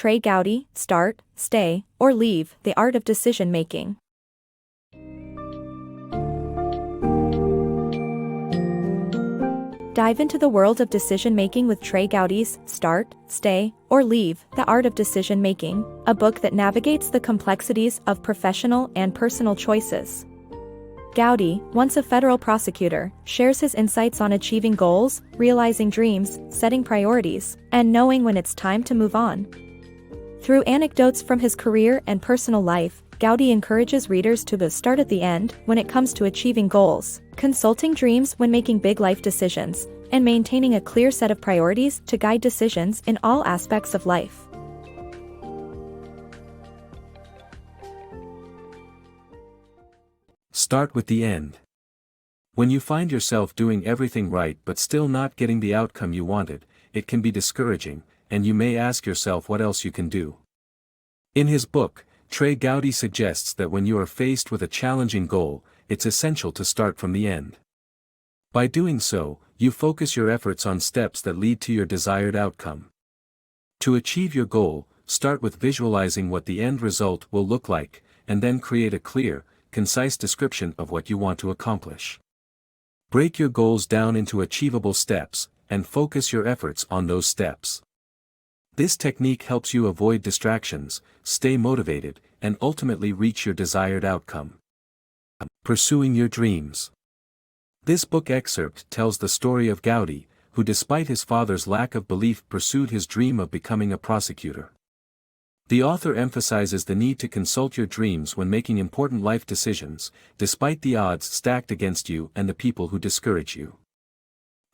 Trey Gowdy, Start, Stay, or Leave, The Art of Decision Making. Dive into the world of decision making with Trey Gowdy's Start, Stay, or Leave, The Art of Decision Making, a book that navigates the complexities of professional and personal choices. Gowdy, once a federal prosecutor, shares his insights on achieving goals, realizing dreams, setting priorities, and knowing when it's time to move on. Through anecdotes from his career and personal life, Gowdy encourages readers to start at the end when it comes to achieving goals, consulting dreams when making big life decisions, and maintaining a clear set of priorities to guide decisions in all aspects of life. Start with the end. When you find yourself doing everything right but still not getting the outcome you wanted, it can be discouraging, and you may ask yourself what else you can do. In his book, Trey Gowdy suggests that when you are faced with a challenging goal, it's essential to start from the end. By doing so, you focus your efforts on steps that lead to your desired outcome. To achieve your goal, start with visualizing what the end result will look like, and then create a clear, concise description of what you want to accomplish. Break your goals down into achievable steps, and focus your efforts on those steps. This technique helps you avoid distractions, stay motivated, and ultimately reach your desired outcome. Pursuing your dreams. This book excerpt tells the story of Gowdy, who despite his father's lack of belief pursued his dream of becoming a prosecutor. The author emphasizes the need to consult your dreams when making important life decisions, despite the odds stacked against you and the people who discourage you.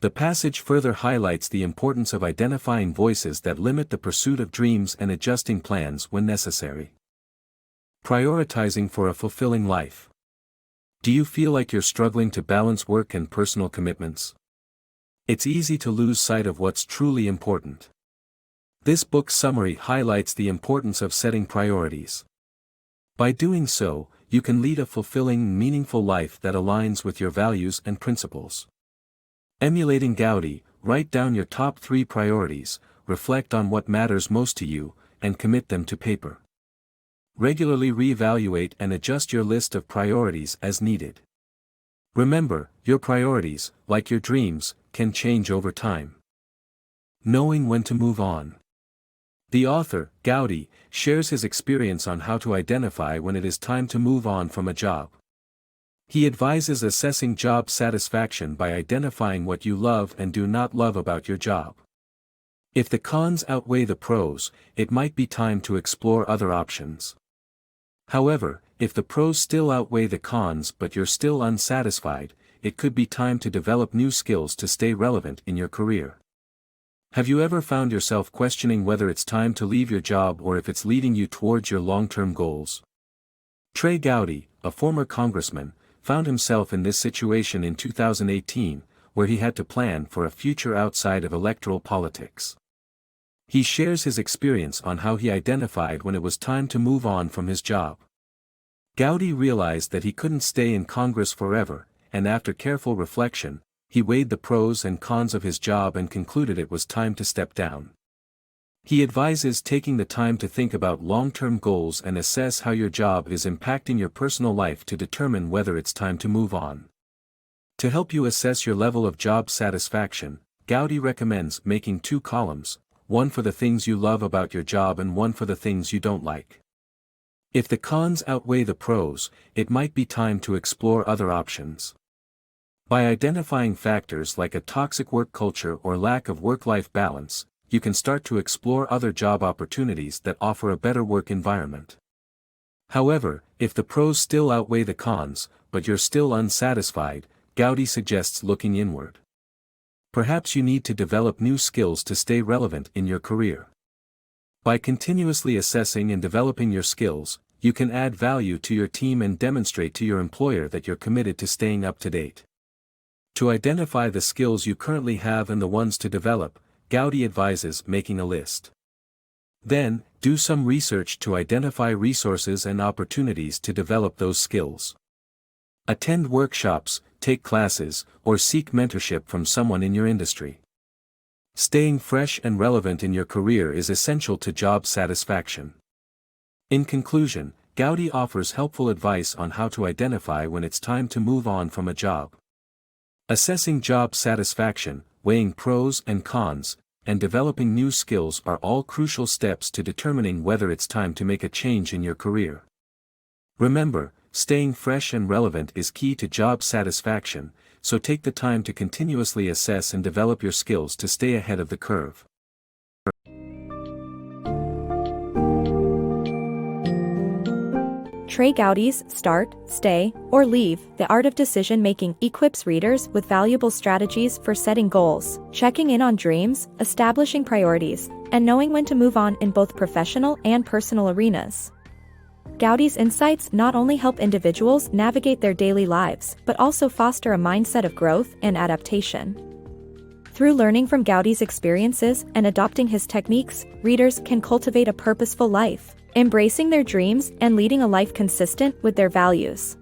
The passage further highlights the importance of identifying voices that limit the pursuit of dreams and adjusting plans when necessary. Prioritizing for a fulfilling life. Do you feel like you're struggling to balance work and personal commitments? It's easy to lose sight of what's truly important. This book's summary highlights the importance of setting priorities. By doing so, you can lead a fulfilling, meaningful life that aligns with your values and principles. Emulating Gowdy, write down your top 3 priorities, reflect on what matters most to you, and commit them to paper. Regularly reevaluate and adjust your list of priorities as needed. Remember, your priorities, like your dreams, can change over time. Knowing when to move on. The author, Gowdy, shares his experience on how to identify when it is time to move on from a job. He advises assessing job satisfaction by identifying what you love and do not love about your job. If the cons outweigh the pros, it might be time to explore other options. However, if the pros still outweigh the cons but you're still unsatisfied, it could be time to develop new skills to stay relevant in your career. Have you ever found yourself questioning whether it's time to leave your job or if it's leading you towards your long-term goals? Trey Gowdy, a former congressman, found himself in this situation in 2018, where he had to plan for a future outside of electoral politics. He shares his experience on how he identified when it was time to move on from his job. Gowdy realized that he couldn't stay in Congress forever, and after careful reflection, he weighed the pros and cons of his job and concluded it was time to step down. He advises taking the time to think about long-term goals and assess how your job is impacting your personal life to determine whether it's time to move on. To help you assess your level of job satisfaction, Gowdy recommends making 2 columns, one for the things you love about your job and one for the things you don't like. If the cons outweigh the pros, it might be time to explore other options. By identifying factors like a toxic work culture or lack of work-life balance, you can start to explore other job opportunities that offer a better work environment. However, if the pros still outweigh the cons, but you're still unsatisfied, Gowdy suggests looking inward. Perhaps you need to develop new skills to stay relevant in your career. By continuously assessing and developing your skills, you can add value to your team and demonstrate to your employer that you're committed to staying up to date. To identify the skills you currently have and the ones to develop, Gowdy advises making a list. Then, do some research to identify resources and opportunities to develop those skills. Attend workshops, take classes, or seek mentorship from someone in your industry. Staying fresh and relevant in your career is essential to job satisfaction. In conclusion, Gowdy offers helpful advice on how to identify when it's time to move on from a job. Assessing job satisfaction, weighing pros and cons, and developing new skills are all crucial steps to determining whether it's time to make a change in your career. Remember, staying fresh and relevant is key to job satisfaction, so take the time to continuously assess and develop your skills to stay ahead of the curve. Trey Gowdy's Start, Stay, or Leave, The Art of Decision Making equips readers with valuable strategies for setting goals, checking in on dreams, establishing priorities, and knowing when to move on in both professional and personal arenas. Gowdy's insights not only help individuals navigate their daily lives, but also foster a mindset of growth and adaptation. Through learning from Gowdy's experiences and adopting his techniques, readers can cultivate a purposeful life, embracing their dreams and leading a life consistent with their values.